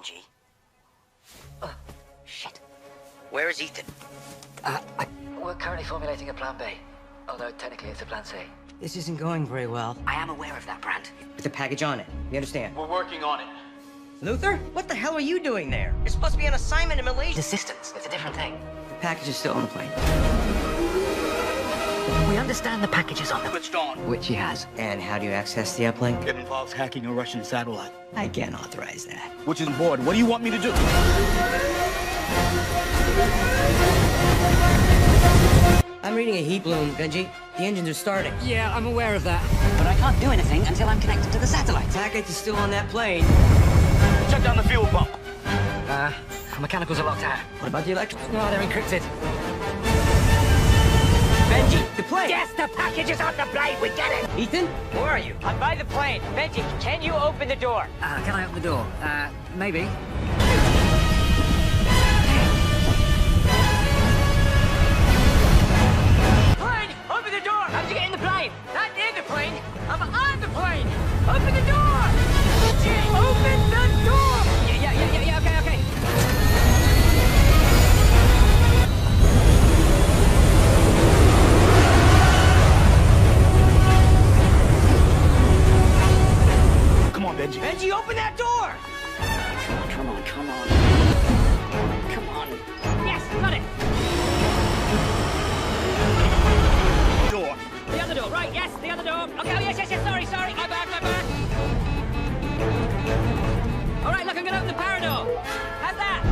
Benji. Shit. Where is Ethan? We're currently formulating a plan B. Although technically it's a plan C. This isn't going very well. I am aware of that, Brand. With a package on it. You understand? We're working on it. Luther? What the hell are you doing there? You're supposed to be on assignment in Malaysia. Assistance. It's a different thing. The package is still on the plane. We understand the package is on the... Switched on. Which he has. And how do you access the uplink? It involves hacking a Russian satellite. I can't authorize that. Which is board. What do you want me to do? I'm reading a heat bloom, Benji. The engines are starting. Yeah, I'm aware of that. But I can't do anything until I'm connected to the satellite. Package is still on that plane. Check down the fuel pump. Mechanicals are locked out. What about the electrical? No, they're encrypted. Benji, the plane! Yes, the package is on the plane. We get it. Ethan, where are you? I'm by the plane. Benji, can you open the door? Can I open the door? Maybe. Plane! Open the door! How'd you get in the plane? Not in the plane. I'm on the plane. Open the door! Benji, open the door! Yeah, okay. Come on, Benji. Benji, open that door! Come on. Yes, got it. Door. The other door, right? Yes, the other door. Okay, oh, yes. Sorry. My bad. All right, look, I'm gonna open the power door. How's that?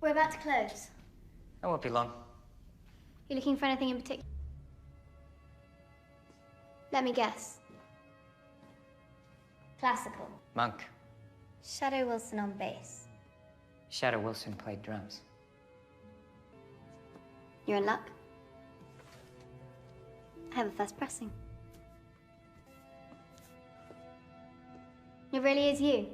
We're about to close. That won't be long. You looking for anything in particular? Let me guess. Classical. Monk. Shadow Wilson on bass. Shadow Wilson played drums. You're in luck. I have a first pressing. It really is you.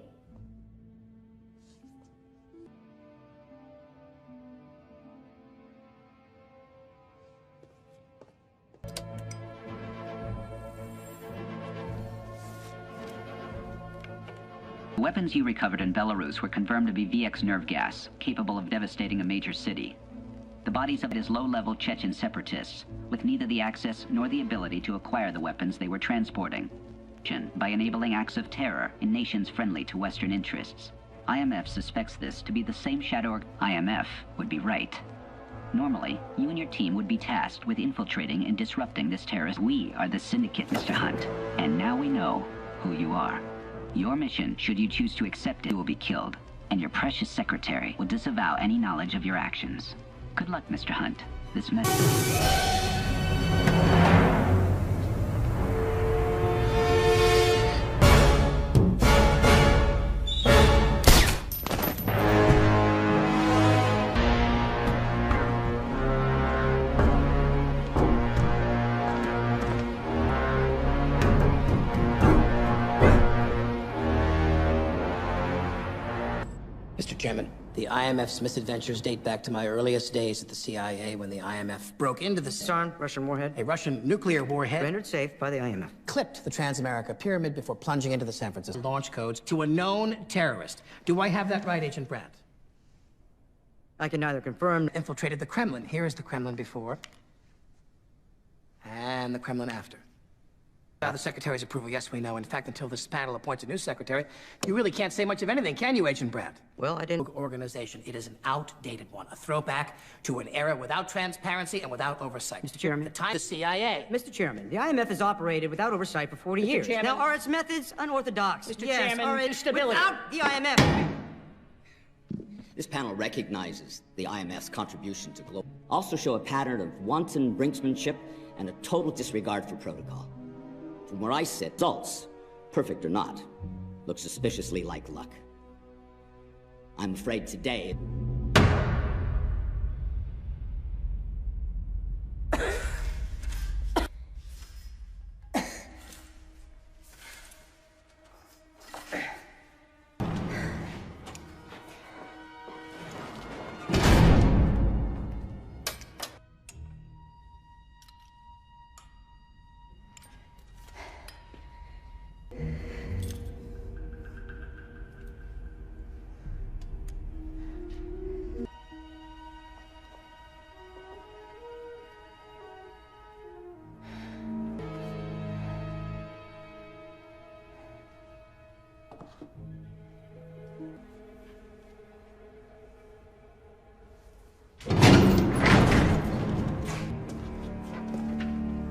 The weapons you recovered in Belarus were confirmed to be VX nerve gas, capable of devastating a major city. The bodies of his low-level Chechen separatists, with neither the access nor the ability to acquire the weapons they were transporting, by enabling acts of terror in nations friendly to Western interests. IMF suspects this to be the same shadow. IMF would be right. Normally, you and your team would be tasked with infiltrating and disrupting this terrorist. We are the syndicate, Mr. Hunt, and now we know who you are. Your mission, should you choose to accept it, will be killed, and your precious secretary will disavow any knowledge of your actions. Good luck, Mr. Hunt. This message... Mr. Chairman, the IMF's misadventures date back to my earliest days at the CIA when the IMF broke into the... Disarmed Russian warhead. A Russian nuclear warhead. Rendered safe by the IMF. Clipped the Transamerica Pyramid before plunging into the San Francisco launch codes to a known terrorist. Do I have that right, Agent Brandt? I can neither confirm... Infiltrated the Kremlin. Here is the Kremlin before. And the Kremlin after. The secretary's approval, yes, we know. In fact, until this panel appoints a new secretary, you really can't say much of anything, can you, Agent Brandt? Well, I didn't... Organization. It is an outdated one, a throwback to an era without transparency and without oversight. Mr. Chairman. The time the CIA. Mr. Chairman, the IMF has operated without oversight for 40 years. Chairman. Now, are its methods unorthodox? Mr. Yes, Chairman, are it instability. without the IMF? This panel recognizes the IMF's contribution to global... Also show a pattern of wanton brinksmanship and a total disregard for protocol. From where I sit, results, perfect or not, look suspiciously like luck. I'm afraid today...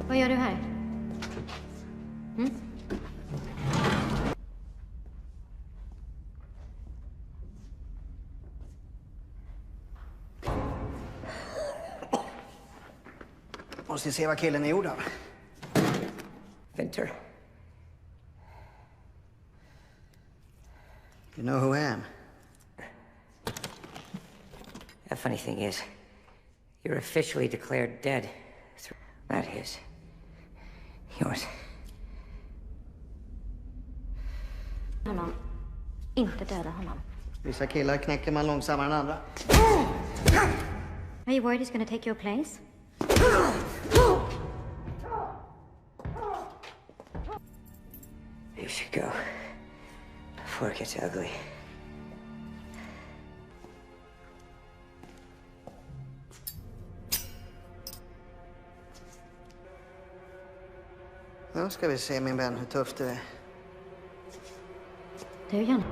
Vad gör du här? Måste se vad killen är gjord av. Winter. You know who I am? The funny thing is, you're officially declared dead. That is yours. Honom. Inte döda honom. Vissa killar knäcker man långsammare än andra. Are you worried he's gonna take your place? You should go before it gets ugly. Då ska vi se, min vän, hur tufft det är. Du igen.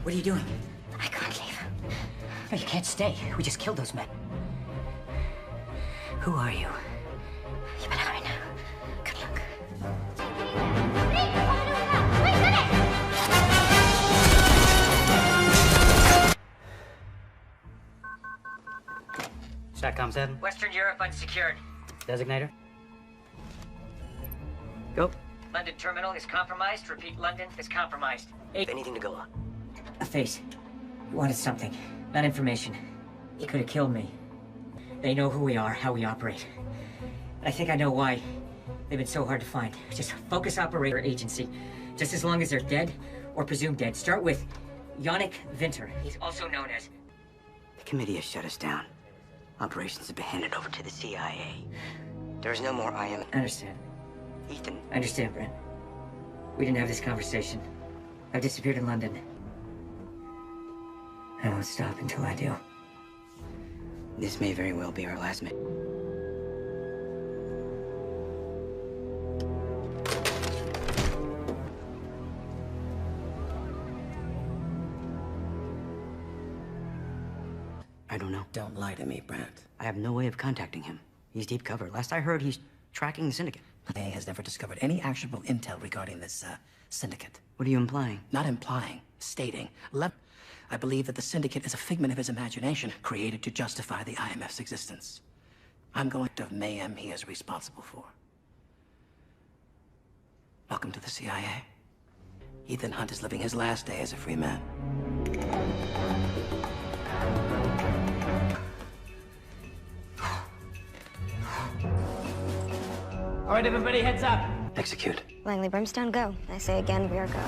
What are you doing? I can't leave. No, you can't stay. We just killed those men. Who are you? You better hurry now. Good luck. SATCOM 7. Western Europe unsecured. Designator. Go. London terminal is compromised. Repeat, London is compromised. Anything to go on. A face. He wanted something, not information. He could have killed me. They know who we are, how we operate. And I think I know why they've been so hard to find. Just focus operator agency. Just as long as they're dead or presumed dead. Start with Yannick Winter. He's also known as... The committee has shut us down. Operations have been handed over to the CIA. There's no more IM. I understand. Ethan. I understand, Brent. We didn't have this conversation. I've disappeared in London. I won't stop until I do. This may very well be our last mission. I don't know. Don't lie to me, Brandt. I have no way of contacting him. He's deep cover. Last I heard, he's tracking the syndicate. The CIA has never discovered any actionable intel regarding this, syndicate. What are you implying? Not implying, stating, I believe that the Syndicate is a figment of his imagination, created to justify the IMF's existence. I'm going to mayhem he is responsible for. Welcome to the CIA. Ethan Hunt is living his last day as a free man. All right, everybody, heads up. Execute. Langley Brimstone, go. I say again, we are go.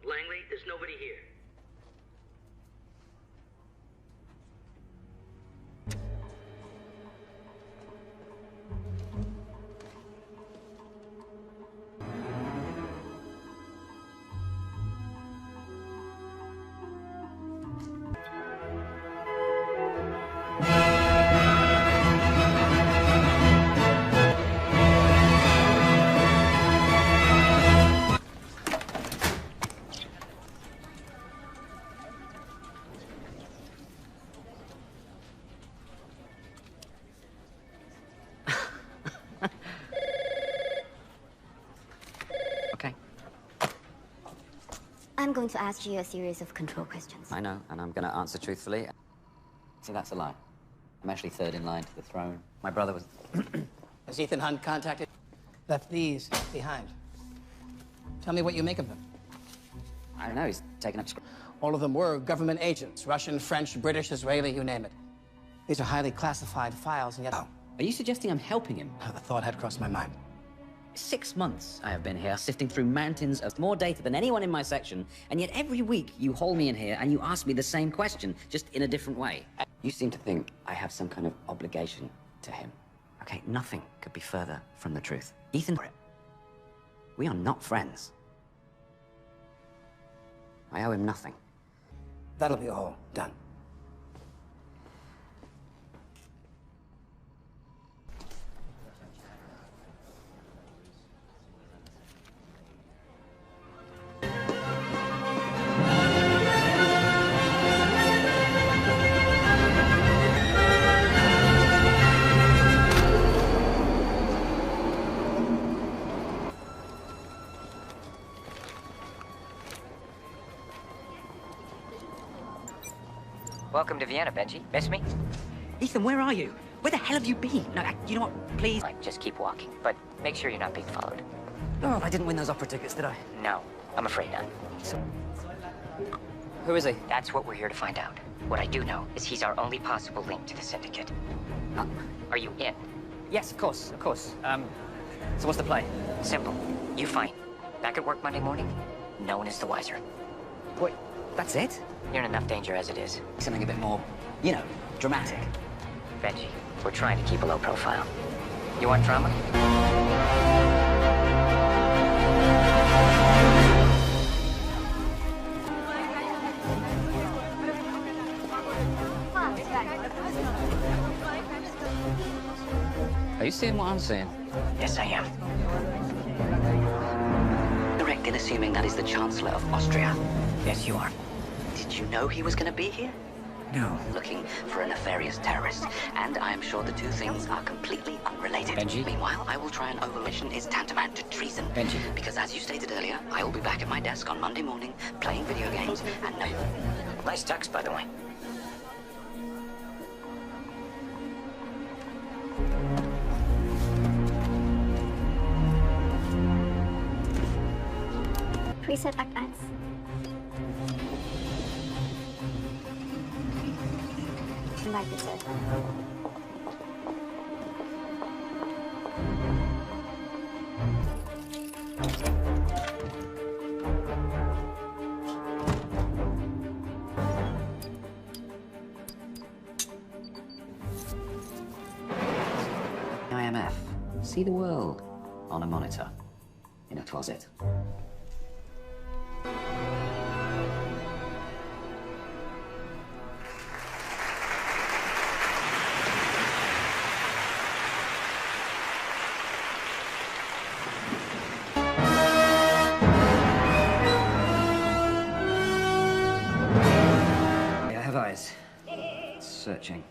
Langley, there's nobody here. Okay. I'm going to ask you a series of control questions. I know, and I'm going to answer truthfully. See, that's a lie. I'm actually third in line to the throne. My brother was... Has Ethan Hunt contacted? Left these behind. Tell me what you make of them. I don't know, he's taken up... All of them were government agents. Russian, French, British, Israeli, you name it. These are highly classified files, and yet... Oh, are you suggesting I'm helping him? The thought had crossed my mind. 6 months I have been here, sifting through mountains of more data than anyone in my section, and yet every week you haul me in here and you ask me the same question, just in a different way. You seem to think I have some kind of obligation to him. Okay, nothing could be further from the truth. Ethan, we are not friends. I owe him nothing. That'll be all done. Welcome to Vienna, Benji. Miss me? Ethan, where are you? Where the hell have you been? No, you know what? Please. Right, just keep walking, but make sure you're not being followed. Oh, I didn't win those opera tickets, did I? No, I'm afraid not. So... Who is he? That's what we're here to find out. What I do know is he's our only possible link to the Syndicate. Are you in? Yes, of course, of course. So what's the play? Simple. You fine. Back at work Monday morning, no one is the wiser. Wait, that's it? You're in enough danger as it is. Something a bit more, you know, dramatic. Benji, we're trying to keep a low profile. You want drama? Are you seeing what I'm seeing? Yes, I am. Correct in assuming that is the Chancellor of Austria. Yes, you are. Did you know he was going to be here? No. Looking for a nefarious terrorist, and I am sure the two things are completely unrelated. Benji? Meanwhile, I will try and overmission is tantamount to treason. Benji? Because as you stated earlier, I will be back at my desk on Monday morning, playing video games, and no... Nice tux, by the way. Preset Act 1. Like you said. IMF. See the world on a monitor in a closet. eyes. Searching.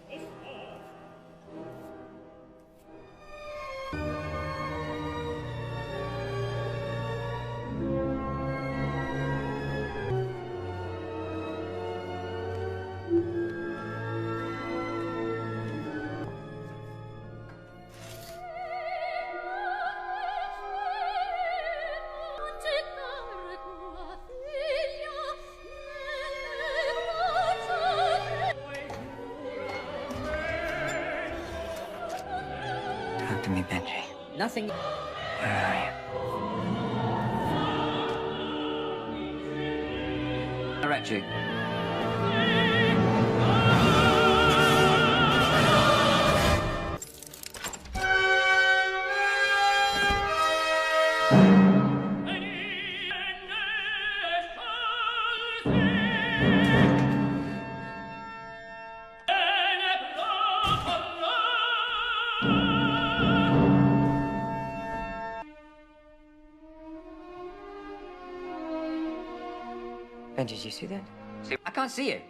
Talk to me, Benji. Nothing. Where are you? Direct you. Benji, did you see that? I can't see it.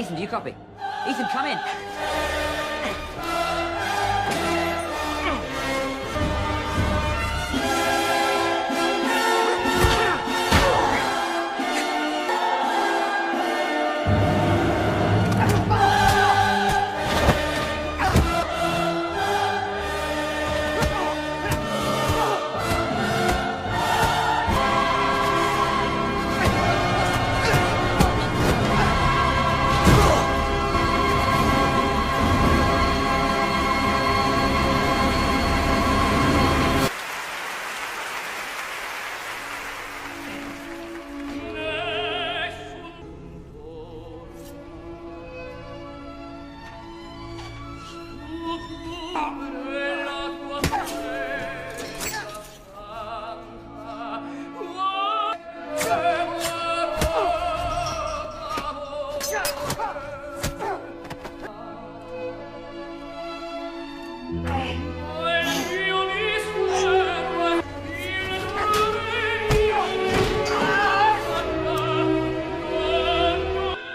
Ethan, do you copy? Ethan, come in.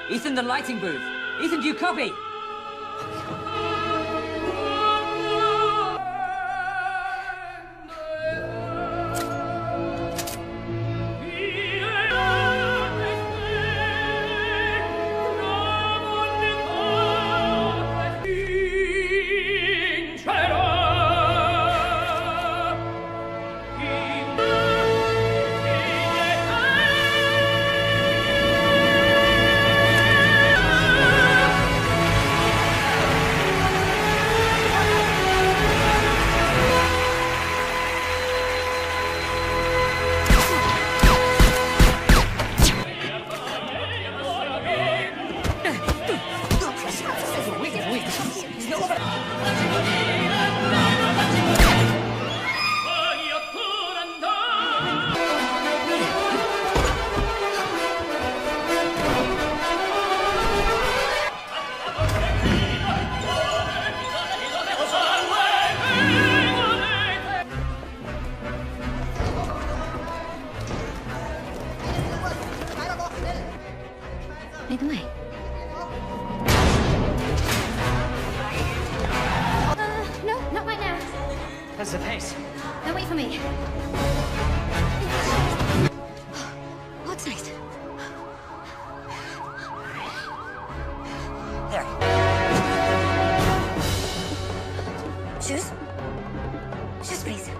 Ethan, the lighting booth. Ethan, do you copy? Lead the way. No, not right now. That's the pace. No, wait for me. What's next? There. Shoes? Shoes, please.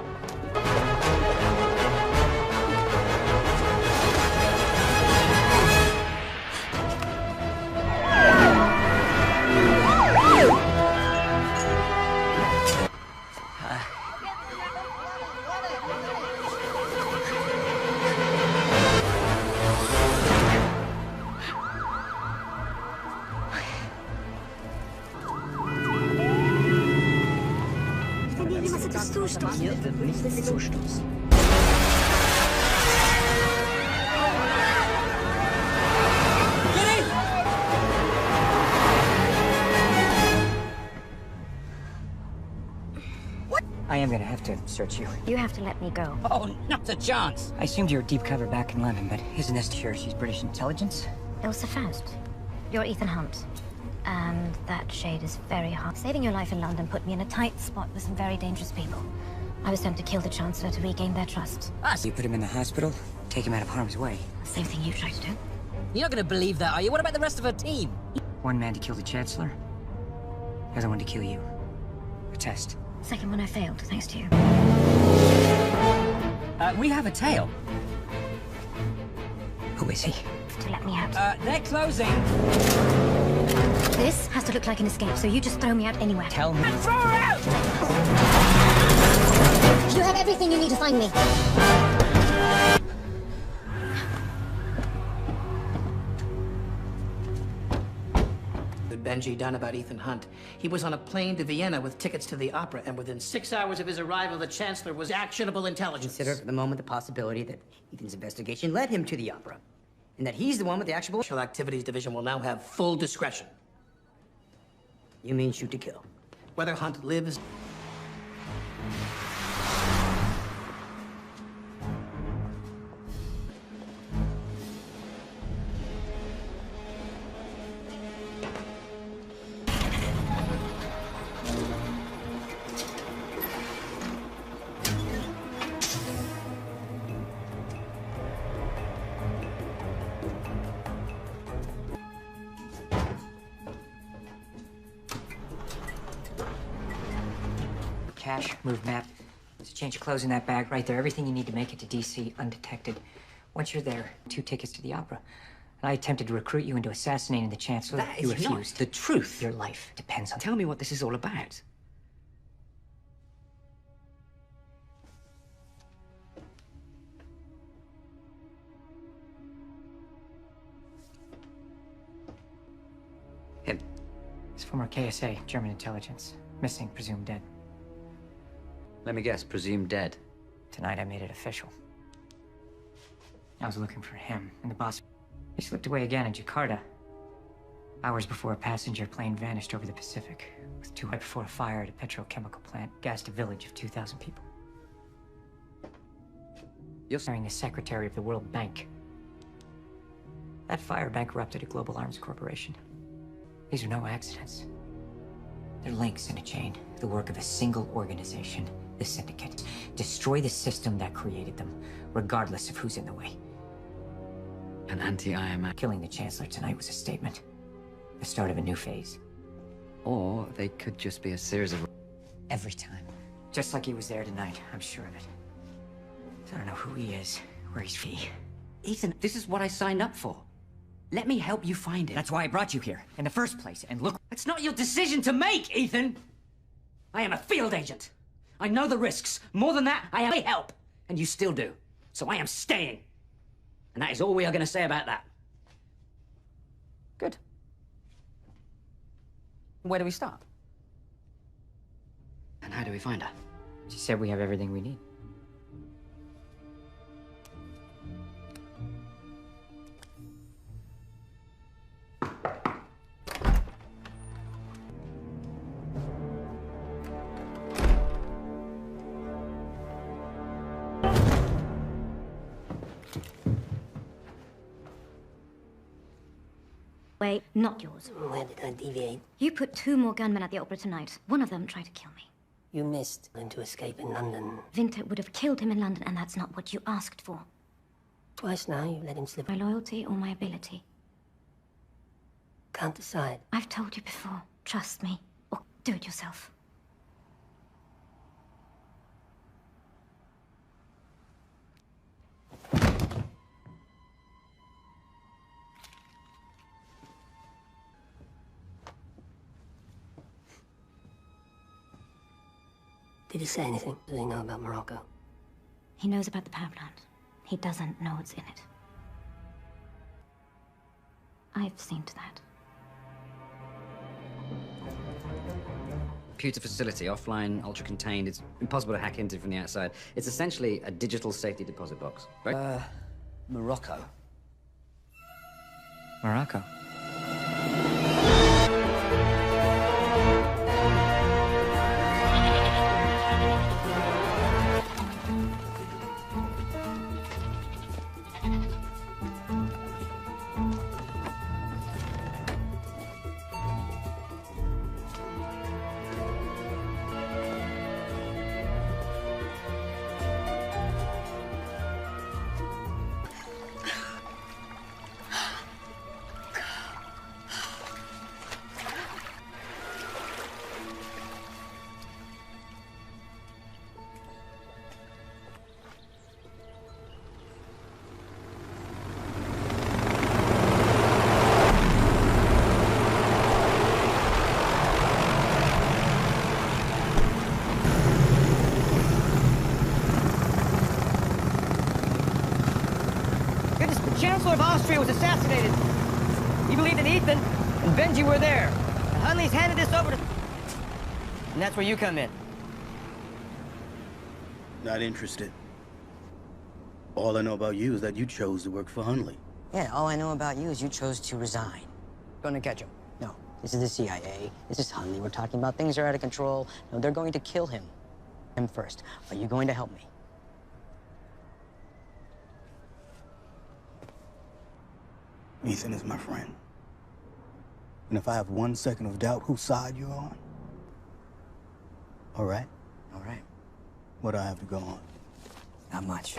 I am gonna have to search you. You have to let me go. Oh, not a chance. I assumed you were deep cover back in London, but isn't this sure she's British intelligence? Ilsa Faust. You're Ethan Hunt. And that shade is very hard. Saving your life in London put me in a tight spot with some very dangerous people. I was sent to kill the Chancellor to regain their trust. So you put him in the hospital, take him out of harm's way. Same thing you tried to do. You're not gonna believe that, are you? What about the rest of her team? One man to kill the Chancellor, the other one to kill you. A test. Second one I failed, thanks to you. We have a tail. Who is he? To let me out. They're closing. This has to look like an escape, so you just throw me out anywhere. Tell me. Throw her out! You have everything you need to find me. Benji done about Ethan Hunt. He was on a plane to Vienna with tickets to the opera, and within 6 hours of his arrival, the Chancellor was actionable intelligence. Consider for the moment the possibility that Ethan's investigation led him to the opera, and that he's the one with the actionable... Special Activities Division will now have full discretion. You mean shoot to kill? Whether Hunt lives... Cash, move map. There's a change of clothes in that bag right there. Everything you need to make it to DC undetected. Once you're there, 2 tickets to the opera. And I attempted to recruit you into assassinating the Chancellor. That You is not refused. the truth. Your life depends on... Tell me what this is all about. Him. He's former KSA, German intelligence. Missing, presumed dead. Let me guess, presumed dead. Tonight I made it official. I was looking for him, and the boss... He slipped away again in Jakarta. Hours before a passenger plane vanished over the Pacific, with 2 right before a fire at a petrochemical plant gassed a village of 2,000 people. You're carrying the secretary of the World Bank. That fire bankrupted a global arms corporation. These are no accidents. They're links in a chain, the work of a single organization, the Syndicate. Destroy the system that created them, regardless of who's in the way. an anti-IMF. Killing the Chancellor tonight was a statement. The start of a new phase. Or they could just be a series of... Every time. Just like he was there tonight, I'm sure of it. I don't know who he is, where he's from. Ethan, this is what I signed up for. Let me help you find it. That's why I brought you here, in the first place, and look... It's not your decision to make, Ethan! I am a field agent. I know the risks. More than that, I am help. And you still do. So I am staying. And that is all we are going to say about that. Good. Where do we start? And how do we find her? She said we have everything we need. Wait, not yours. Where did I deviate? You put 2 more gunmen at the opera tonight. One of them tried to kill me. You missed him to escape in London. Winter would have killed him in London, and that's not what you asked for. Twice now you let him slip. My loyalty or my ability? Can't decide. I've told you before. Trust me, or do it yourself. Did he say anything? Does he know about Morocco? He knows about the power plant. He doesn't know what's in it. I've seen to that. Computer facility, offline, ultra-contained. It's impossible to hack into from the outside. It's essentially a digital safety deposit box, right? Morocco. Morocco. The Chancellor of Austria was assassinated. You believe that Ethan and Benji were there. The Hunleys handed this over to... And that's where you come in. Not interested. All I know about you is that you chose to work for Hunley. Yeah, all I know about you is you chose to resign. Gonna catch him. No, this is the CIA. This is Hunley. We're talking about things are out of control. No, they're going to kill him. Him first. Are you going to help me? Ethan is my friend. And if I have 1 second of doubt whose side you're on, all right? All right. What do I have to go on? Not much.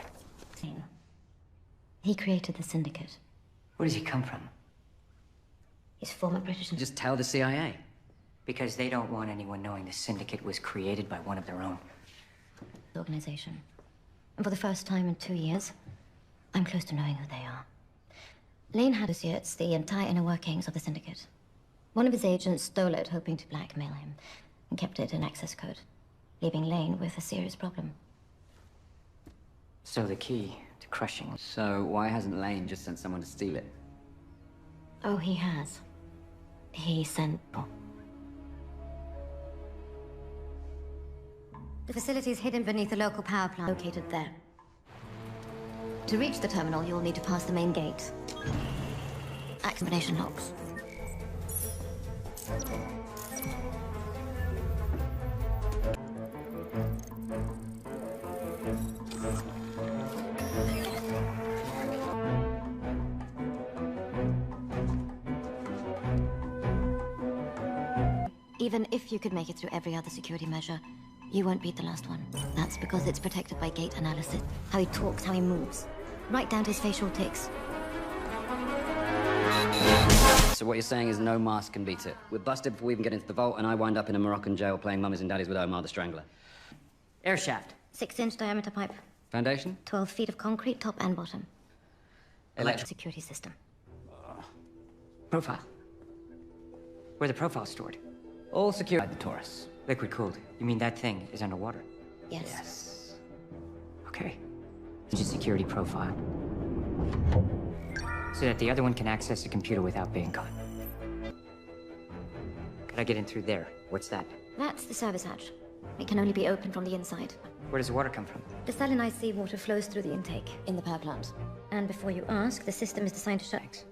He created the syndicate. Where does he come from? He's former British... Just tell the CIA. Because they don't want anyone knowing the syndicate was created by one of their own. Organization. And for the first time in 2 years, I'm close to knowing who they are. Lane had associates the entire inner workings of the syndicate. One of his agents stole it, hoping to blackmail him, and kept it in access code, leaving Lane with a serious problem. So the key to crushing... So why hasn't Lane just sent someone to steal it? Oh, he has. He sent... The facility is hidden beneath the local power plant located there. To reach the terminal, you'll need to pass the main gate. Combination locks. Even if you could make it through every other security measure, you won't beat the last one. That's because it's protected by gate analysis. How he talks, how he moves. Right down to his facial tics. So what you're saying is no mask can beat it. We're busted before we even get into the vault, and I wind up in a Moroccan jail playing mummies and daddies with Omar the Strangler. Air shaft. 6-inch diameter pipe. Foundation? 12 feet of concrete, top and bottom. Electric Security system. Profile. Where the profile's stored. All secure by the Taurus. Liquid cooled. You mean that thing is underwater? Yes. Okay. It's a security profile. So that the other one can access the computer without being caught. Could I get in through there? What's that? That's the service hatch. It can only be opened from the inside. Where does the water come from? Desalinized seawater flows through the intake in the power plant. And before you ask, the system is designed to shut.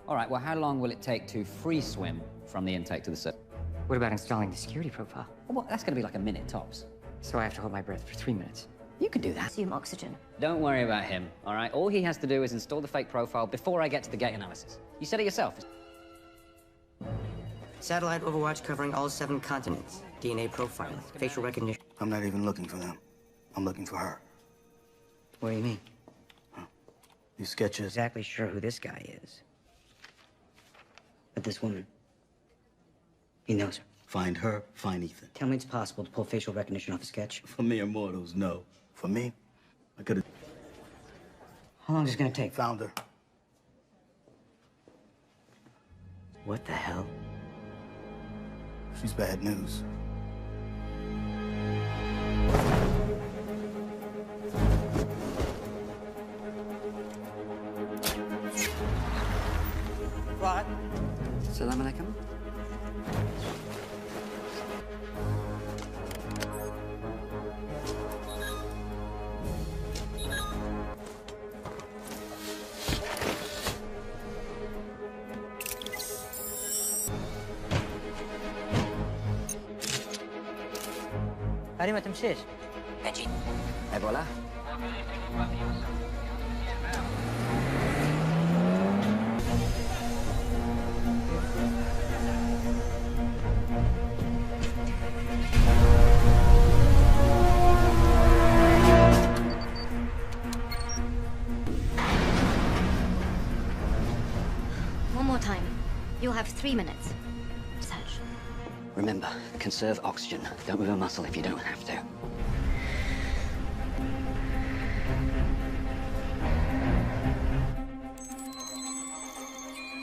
All right, well, how long will it take to free swim from the intake to the surface? What about installing the security profile? Well, that's going to be like a minute tops. So I have to hold my breath for 3 minutes. You could do that. Assume oxygen. Don't worry about him, all right? All he has to do is install the fake profile before I get to the gate analysis. You said it yourself. Satellite overwatch covering all 7 continents. DNA profiling, facial recognition. I'm not even looking for them. I'm looking for her. What do you mean? These sketches. Exactly sure who this guy is. But this woman, he knows her. Find her, find Ethan. Tell me it's possible to pull facial recognition off a sketch. For mere mortals, no. For me, I could have. How long is it gonna take? Found her. What the hell? She's bad news. What? Salam alaikum. هذه ما تمشيش. Benji. Ebola? One more time. You'll have 3 minutes. Search. Remember, conserve oxygen. Don't move a muscle if you don't have to.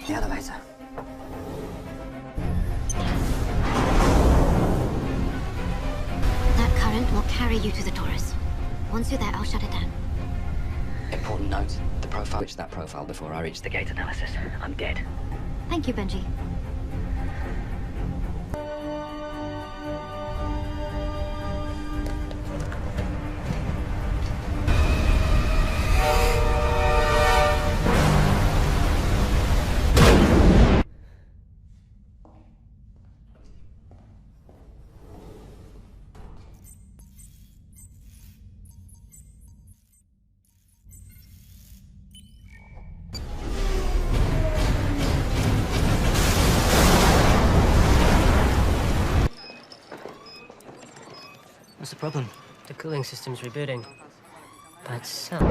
The elevator. That current will carry you to the Taurus. Once you're there, I'll shut it down. Important note. The profile. Switch that profile before I reach the gate analysis. I'm dead. Thank you, Benji. What's the problem? The cooling system's rebooting. By itself.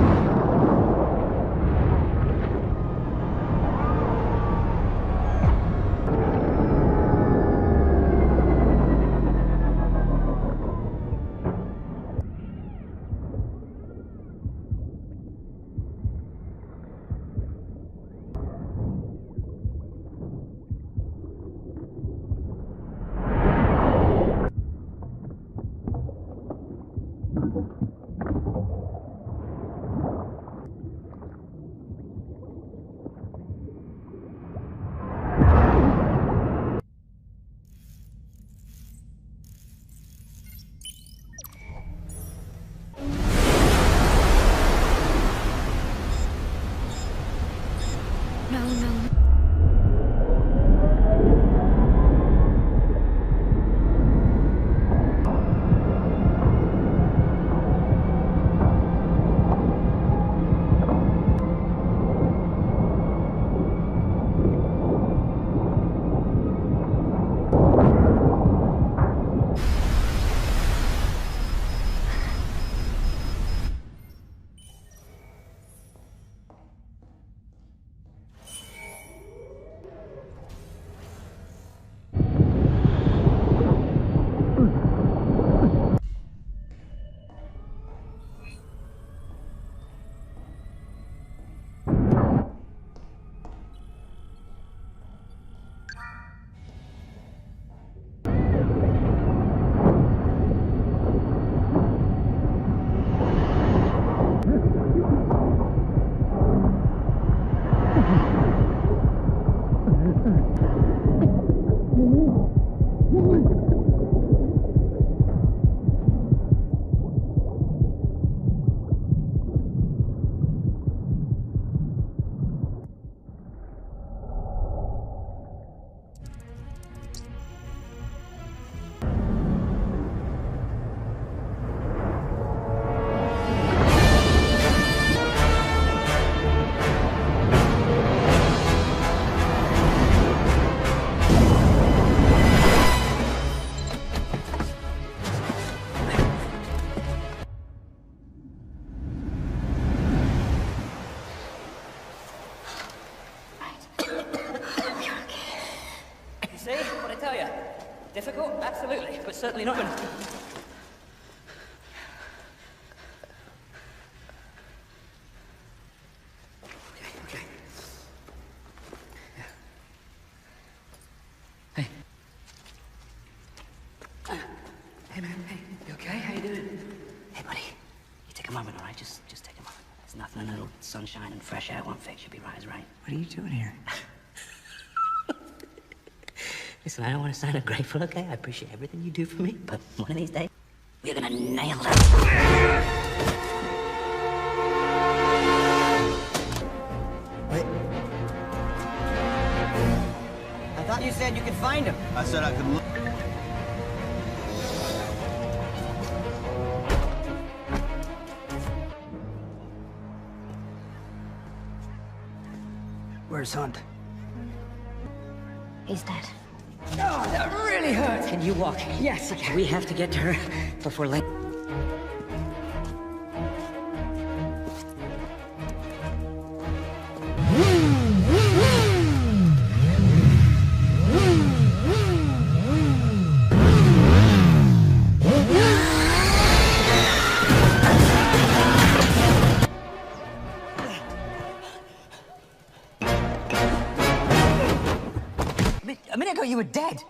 difficult, absolutely, but certainly not gonna... Okay. Yeah. Hey. Hey, man, hey, you okay? How you doing? Hey, buddy. You take a moment, all right? Just take a moment. There's nothing a little sunshine and fresh air won't fix. You'll be right as right. What are you doing here? Listen, I don't want to sound ungrateful, okay? I appreciate everything you do for me, but one of these days, we're gonna nail it. Wait. I thought you said you could find him. I said I could look. Where's Hunt? He's dead. Oh, that really hurts. Can you walk? Yes, I can. We have to get to her before late. A minute ago, you were dead.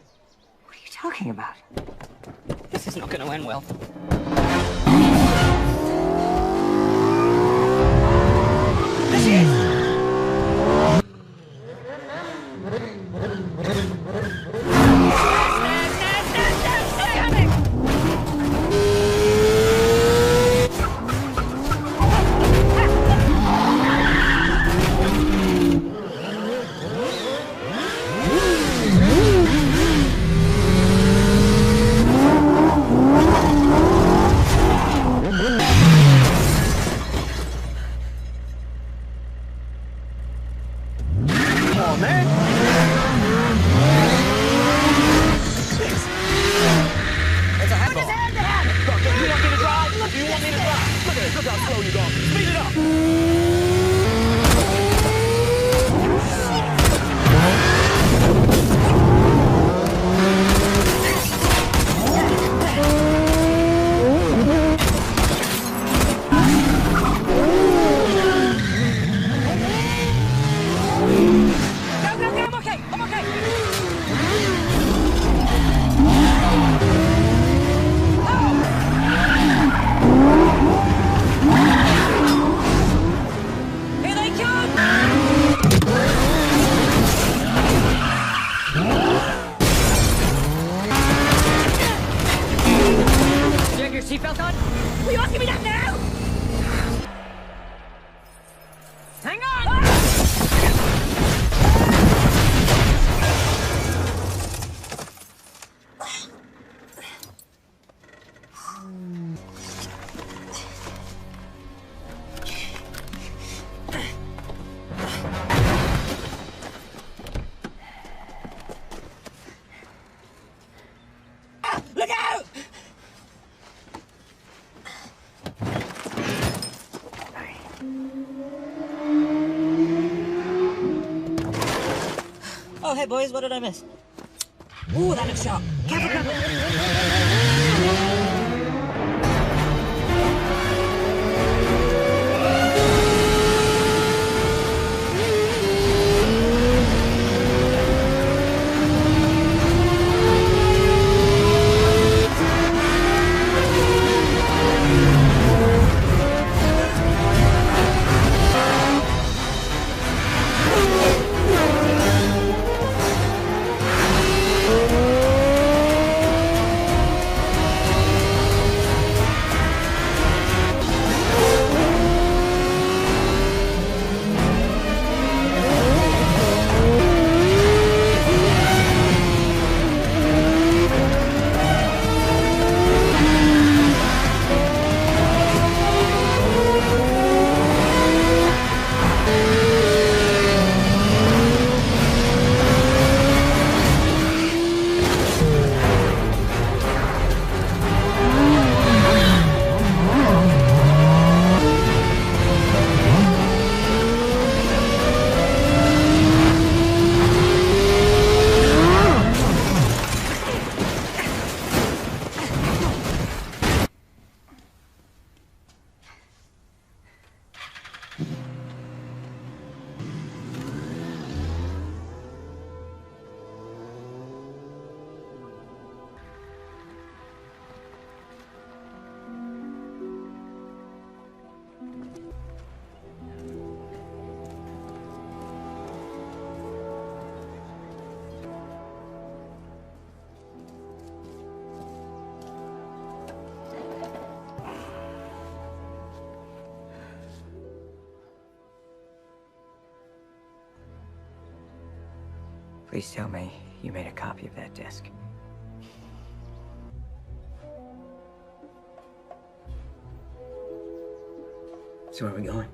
What are you talking about? This is not going to end well. There she is! Seatbelt on? Will you asking me that now? Hang on! Look out! Oh, hey, boys, what did I miss? Ooh, that looks sharp. Careful, careful. Please tell me you made a copy of that disc. So where are we going?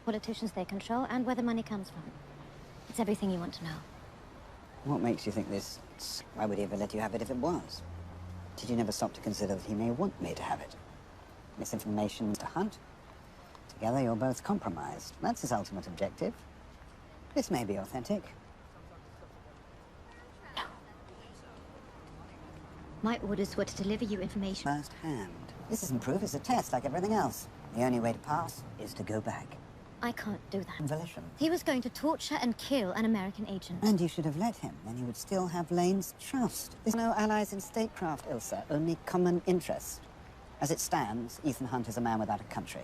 Politicians they control and where the money comes from. It's everything you want to know. What makes you think this? Why would he ever let you have it if it was? Did you never stop to consider that he may want me to have it? Misinformation to Hunt? Together you're both compromised. That's his ultimate objective. This may be authentic. No. My orders were to deliver you information. First hand. This isn't proof, it's a test like everything else. The only way to pass is to go back. I can't do that. Volition. He was going to torture and kill an American agent. And you should have let him. Then he would still have Lane's trust. There's no allies in statecraft, Ilsa. Only common interest. As it stands, Ethan Hunt is a man without a country.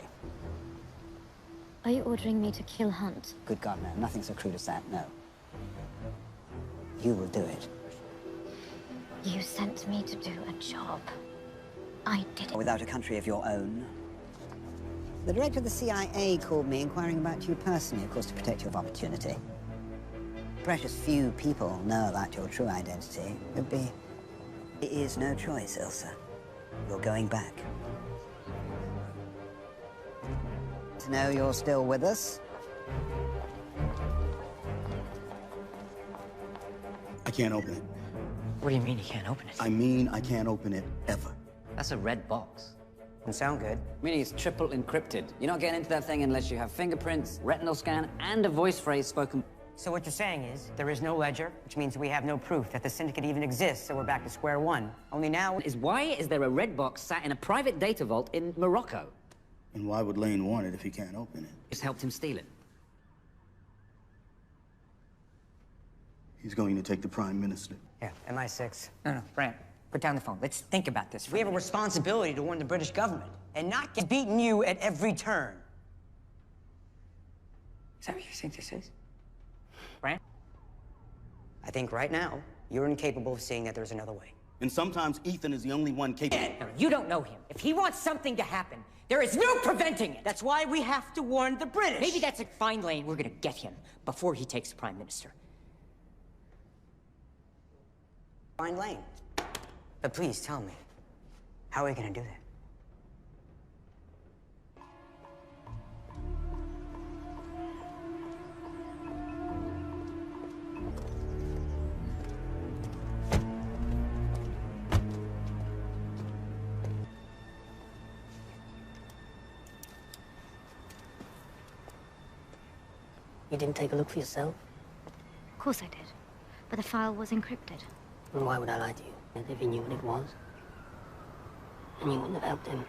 Are you ordering me to kill Hunt? Good God, no. Nothing so crude as that, no. You will do it. You sent me to do a job. I did it. Without a country of your own. The director of the CIA called me inquiring about you personally, of course, to protect you of opportunity. Precious few people know about your true identity. There is no choice, Ilsa. You're going back. To know you're still with us? I can't open it. What do you mean you can't open it? I mean I can't open it ever. That's a red box. Doesn't sound good. Meaning it's triple encrypted. You're not getting into that thing unless you have fingerprints, retinal scan, and a voice phrase spoken. So what you're saying is, there is no ledger, which means we have no proof that the syndicate even exists, so we're back to square one. Only now... Why is there a red box sat in a private data vault in Morocco? And why would Lane want it if he can't open it? Just helped him steal it. He's going to take the Prime Minister. Yeah, MI6. No, Brant, put down the phone. Let's think about this. We have a responsibility to warn the British government and not get beaten you at every turn. Is that what you think this is? Brant? I think right now, you're incapable of seeing that there's another way. And sometimes Ethan is the only one capable. No, you don't know him. If he wants something to happen, there is no preventing it. That's why we have to warn the British. Maybe that's a fine lane. We're gonna get him before he takes the Prime Minister. Fine lane. But please tell me, how are we gonna do that? You didn't take a look for yourself? Of course I did. But the file was encrypted. And why would I lie to you? If you knew what it was. And you wouldn't have helped him.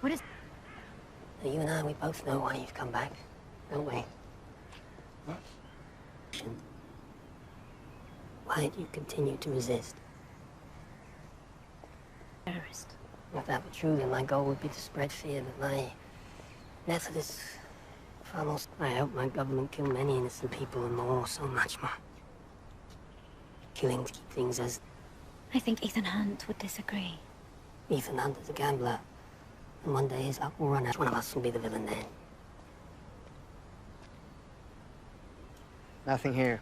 What is... Now, you and I, we both know why you've come back, don't we? Why do you continue to resist? Terrorist. If that were true, then my goal would be to spread fear, but my method is far more... I help my government kill many innocent people and more, so much more. Killing to keep things as... I think Ethan Hunt would disagree. Ethan Hunt is a gambler. And one day his luck will run out. One of us will be the villain then. Nothing here.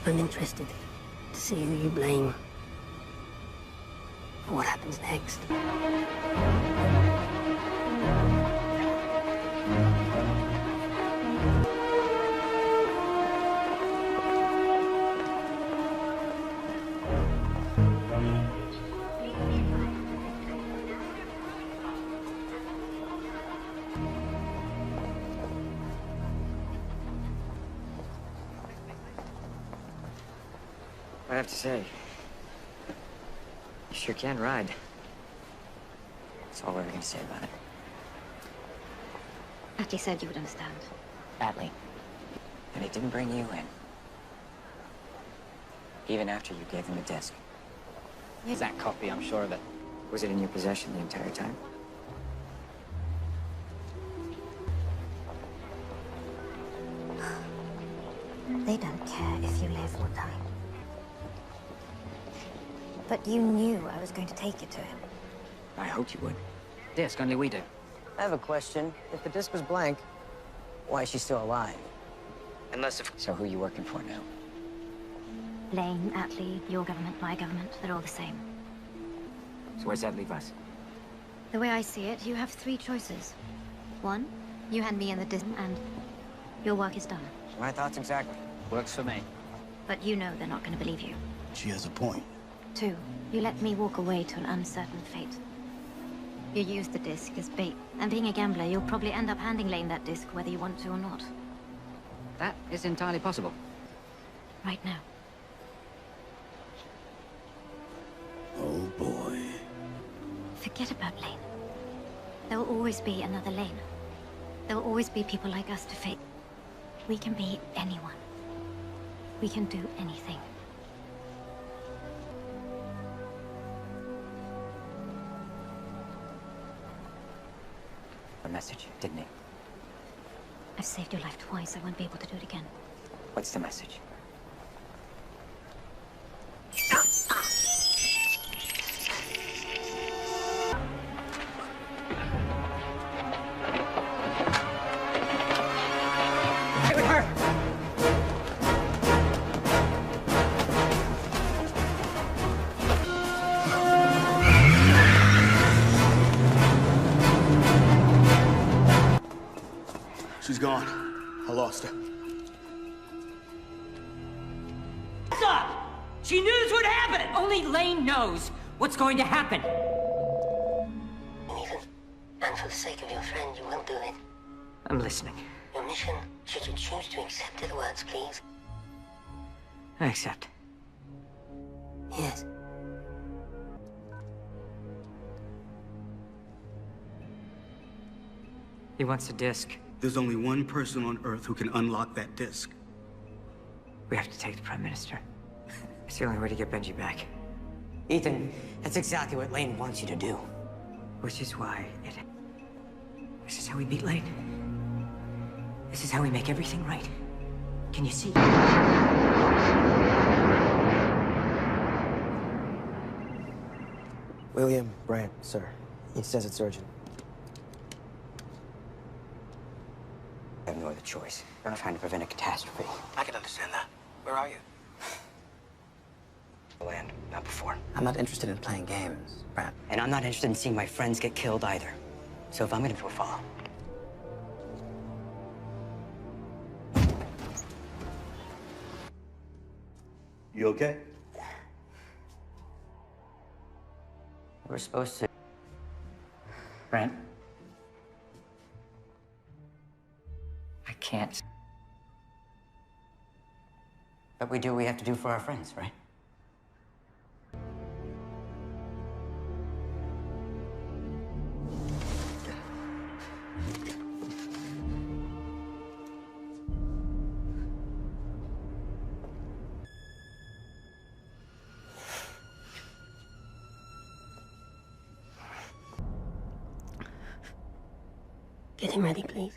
I'm interested to see who you blame for what happens next. I have to say, you sure can ride. That's all we're gonna say about it. Atlee said you would understand. Atlee. And he didn't bring you in. Even after you gave him a disc. That copy, I'm sure of it. Was it in your possession the entire time? They don't care if you live or die. But you knew I was going to take it to him. I hoped you would. Disc, only we do. I have a question. If the disc was blank, why is she still alive? Unless if... So who are you working for now? Lane, Atlee, your government, my government, they're all the same. So where's that leave us? The way I see it, you have three choices. One, you hand me in the disc and your work is done. My thoughts exactly. Works for me. But you know they're not going to believe you. She has a point. Two, you let me walk away to an uncertain fate. You use the disc as bait, and being a gambler, you'll probably end up handing Lane that disc whether you want to or not. That is entirely possible. Right now. Oh, boy. Forget about Lane. There will always be another Lane. There will always be people like us to face. We can be anyone. We can do anything. A message, didn't he? I've saved your life twice. I won't be able to do it again. What's the message? Stay with her! She's gone. I lost her. Stop! She knew this would happen! Only Lane knows what's going to happen. Ethan, and for the sake of your friend, you will do it. I'm listening. Your mission, should you choose to accept the words, please? I accept. Yes. He wants a disc. There's only one person on Earth who can unlock that disc. We have to take the Prime Minister. It's the only way to get Benji back. Ethan, that's exactly what Lane wants you to do. Which is why it... This is how we beat Lane. This is how we make everything right. Can you see? William Brandt, sir. He says it's urgent. I have no other choice. I'm trying to prevent a catastrophe. I can understand that. Where are you? Land, not before. I'm not interested in playing games, Brandt. And I'm not interested in seeing my friends get killed either. So if I'm gonna do a follow. You okay? We're supposed to... Brent? I can't. But we do what we have to do for our friends, right? Get him ready, please.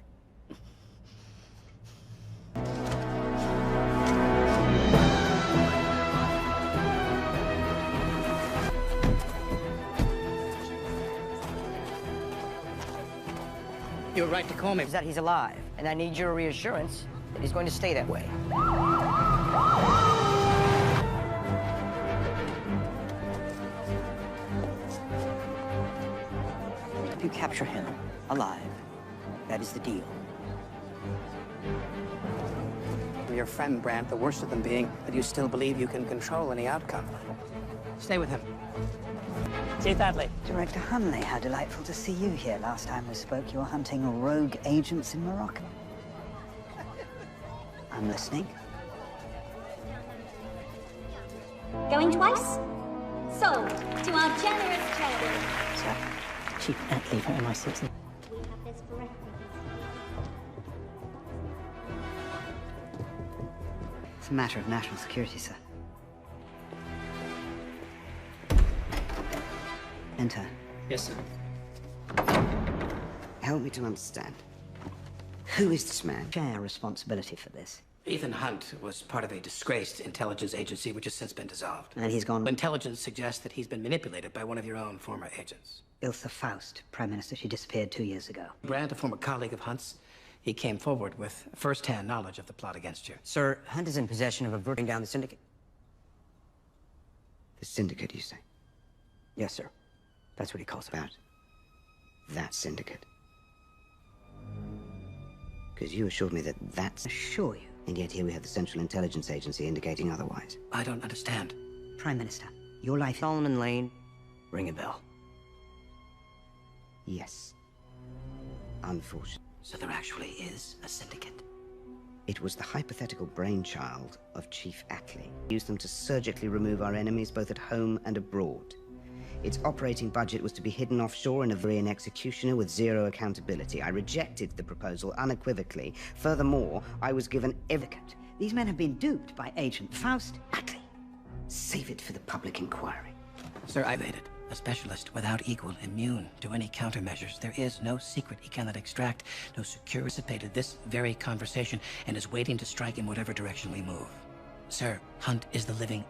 You were right to call me. Is that he's alive, and I need your reassurance that he's going to stay that way. If you capture him alive, that is the deal. For your friend, Brandt, the worst of them being that you still believe you can control any outcome. Stay with him. Chief Atlee. Director Hunley, how delightful to see you here. Last time we spoke, you were hunting rogue agents in Morocco. I'm listening. Going twice? Sold to our generous charity. Sir, Chief Atlee for MI6. We have this for reference. It's a matter of national security, sir. Enter. Yes, sir. Help me to understand. Who is this man? Share responsibility for this. Ethan Hunt was part of a disgraced intelligence agency which has since been dissolved. And he's gone. Intelligence suggests that he's been manipulated by one of your own former agents. Ilsa Faust, Prime Minister. She disappeared 2 years ago. Brandt, a former colleague of Hunt's, he came forward with first-hand knowledge of the plot against you. Sir, Hunt is in possession of averting down the syndicate. The syndicate, you say? Yes, sir. That's what he calls it. About that syndicate. Because you assured me that that's... Assure you. And yet here we have the Central Intelligence Agency indicating otherwise. I don't understand. Prime Minister, your life... Solomon Lane, ring a bell. Yes. Unfortunately. So there actually is a syndicate. It was the hypothetical brainchild of Chief Attlee. Used them to surgically remove our enemies both at home and abroad. Its operating budget was to be hidden offshore in a Varian executioner with zero accountability. I rejected the proposal unequivocally. Furthermore, I was given evidence. These men have been duped by Agent Faust Attlee. Save it for the public inquiry. Sir, I've made it. A specialist without equal, immune to any countermeasures. There is no secret he cannot extract, no secure anticipated this very conversation, and is waiting to strike in whatever direction we move. Sir, Hunt is the living...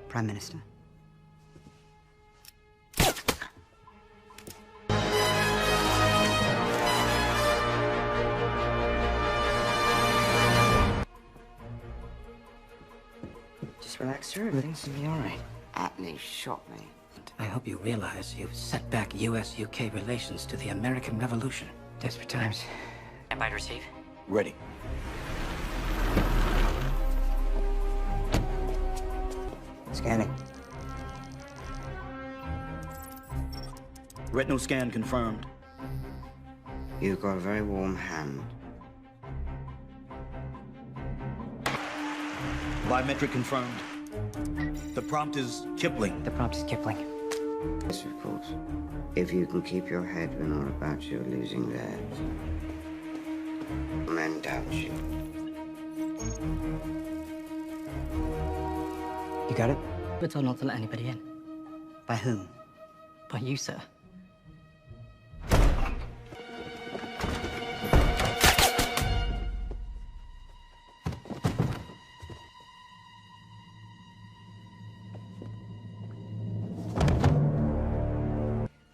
Prime Minister. Just relax, sir. Everything's gonna be all right. Attlee shot me. I hope you realize you've set back U.S.-UK relations to the American Revolution. Desperate times. Stand by to receive. Ready. Scanning. Retinal scan confirmed. You've got a very warm hand. Biometric confirmed. The prompt is Kipling. The prompt is Kipling. Yes, of course. If you can keep your head when all about you are losing theirs. Men doubt you. You got it? We're told not to let anybody in. By whom? By you, sir.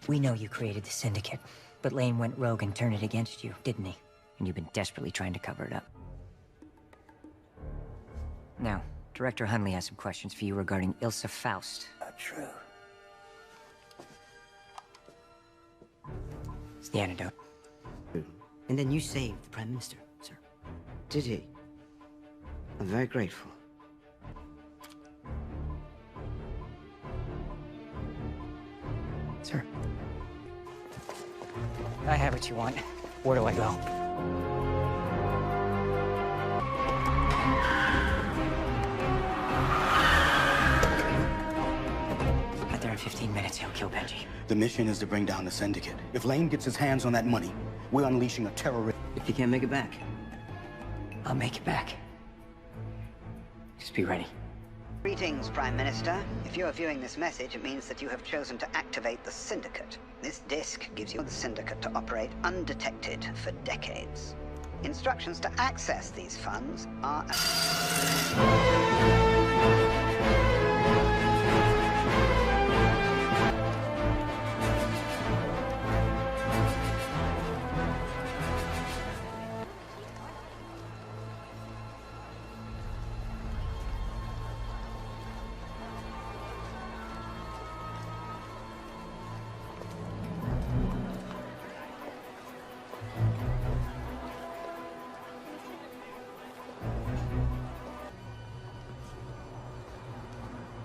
We know you created the syndicate, but Lane went rogue and turned it against you, didn't he? And you've been desperately trying to cover it up. Now, Director Hunley has some questions for you regarding Ilsa Faust. Not true. It's the antidote. And then you saved the Prime Minister, sir. Did he? I'm very grateful. Sir. I have what you want. Where do I go? Out there in 15 minutes, he'll kill Benji. The mission is to bring down the syndicate. If Lane gets his hands on that money, we're unleashing a terrorist. If you can't make it back. I'll make it back. Just be ready. Greetings, Prime Minister. If you're viewing this message, it means that you have chosen to activate the syndicate. This disc gives you the syndicate to operate undetected for decades. Instructions to access these funds are...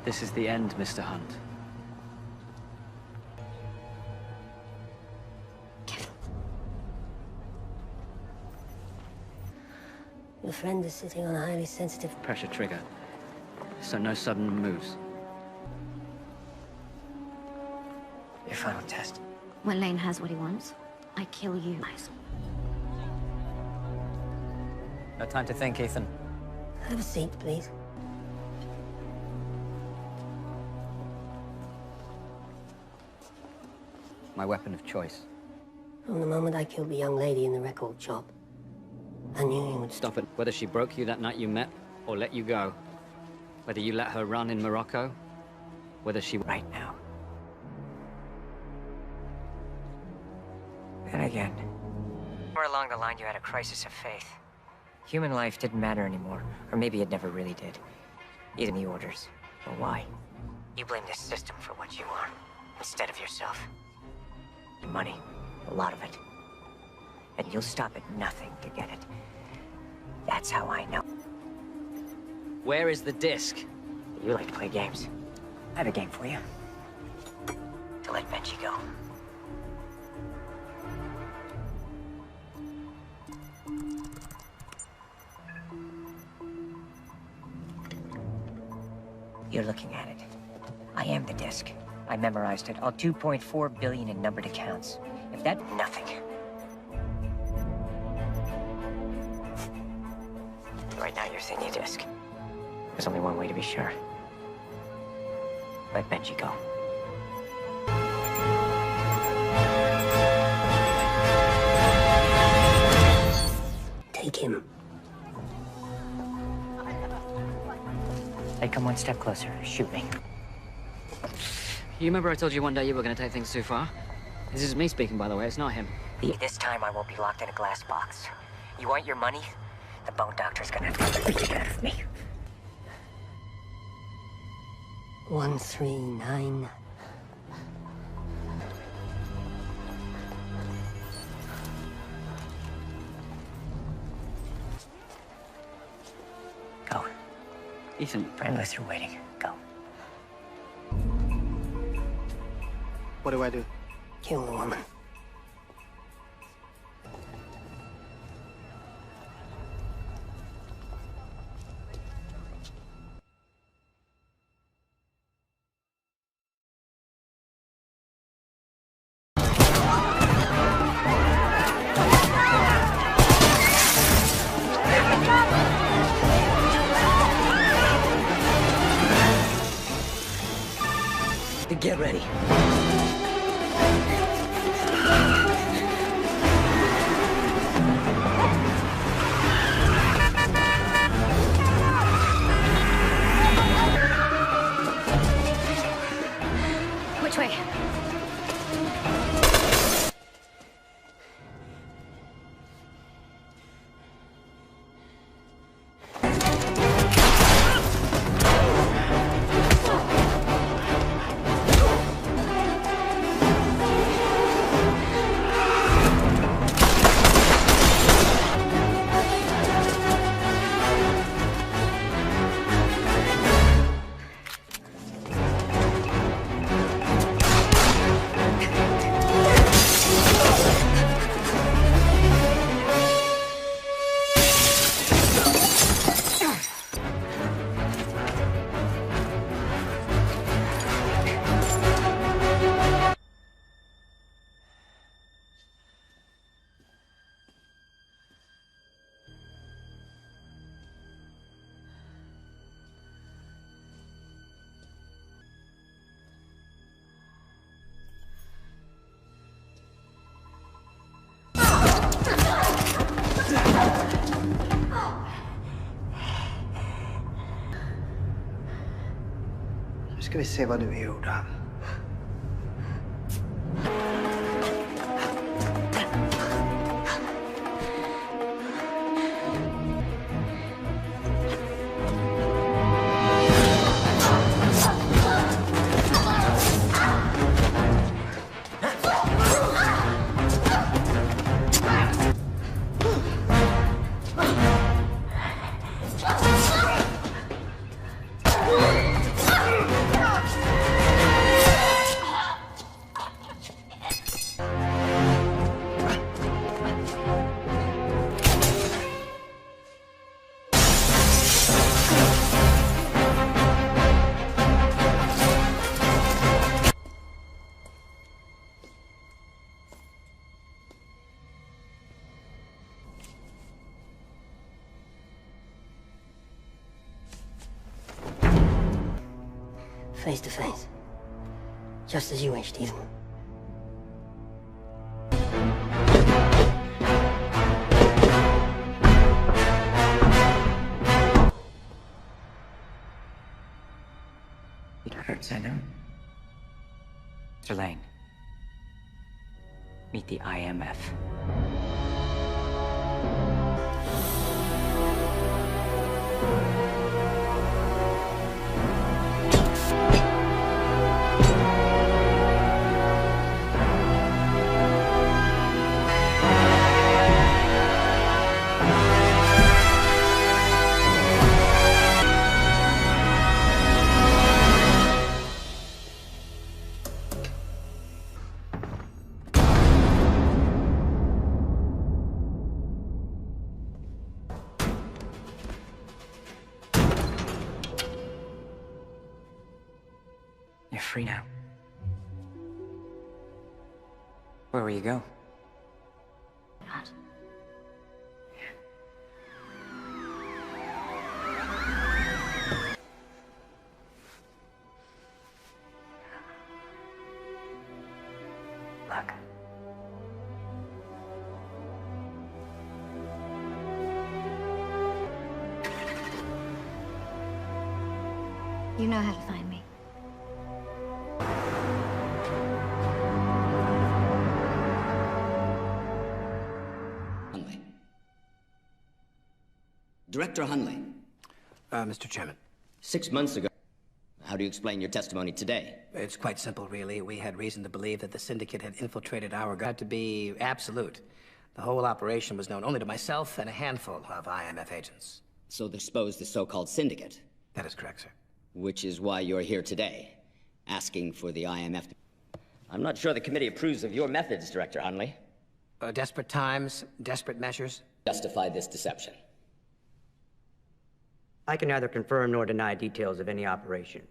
This is the end, Mr. Hunt. Your friend is sitting on a highly sensitive... Pressure trigger. So no sudden moves. Your final test. When Lane has what he wants, I kill you. No time to think, Ethan. Have a seat, please. My weapon of choice. From the moment I killed the young lady in the record shop, I knew you would Stop it. Whether she broke you that night you met, or let you go. Whether you let her run in Morocco, whether she... Right now. Then again, somewhere along the line you had a crisis of faith. Human life didn't matter anymore, or maybe it never really did. Either the orders, or why. You blame the system for what you are, instead of yourself. Your money, a lot of it. And you'll stop at nothing to get it. That's how I know. Where is the disc? You like to play games. I have a game for you. To let Benji go. You're looking at it. I am the disc. I memorized it. All 2.4 billion in numbered accounts. If that... nothing. Right now you're thinking disc. There's only one way to be sure. Let Benji go. Take him. Hey, come one step closer. Shoot me. You remember I told you one day you were going to take things too far? This is me speaking, by the way. It's not him. This time I won't be locked in a glass box. You want your money? The bone doctor's gonna have to beat it out of me. 139. Go. Ethan. Friendless are waiting. Go. What do I do? Kill the woman. Get ready. Which way? Ska vi se vad du gjorde. Face to face. Just as you wished, Ethan. I know. Mr. Lane, meet the IMF. You're free now. Where will you go? Dad. Look. You know how to find me. Hunley. Director Hunley. Mr. Chairman. 6 months ago. How do you explain your testimony today? It's quite simple, really. We had reason to believe that the syndicate had infiltrated our guard to be absolute. The whole operation was known only to myself and a handful of IMF agents. So they're exposed the so-called syndicate? That is correct, sir. Which is why you're here today, asking for the IMF to... I'm not sure the committee approves of your methods, Director Hunley. Desperate times, desperate measures. Justify this deception. I can neither confirm nor deny details of any operation.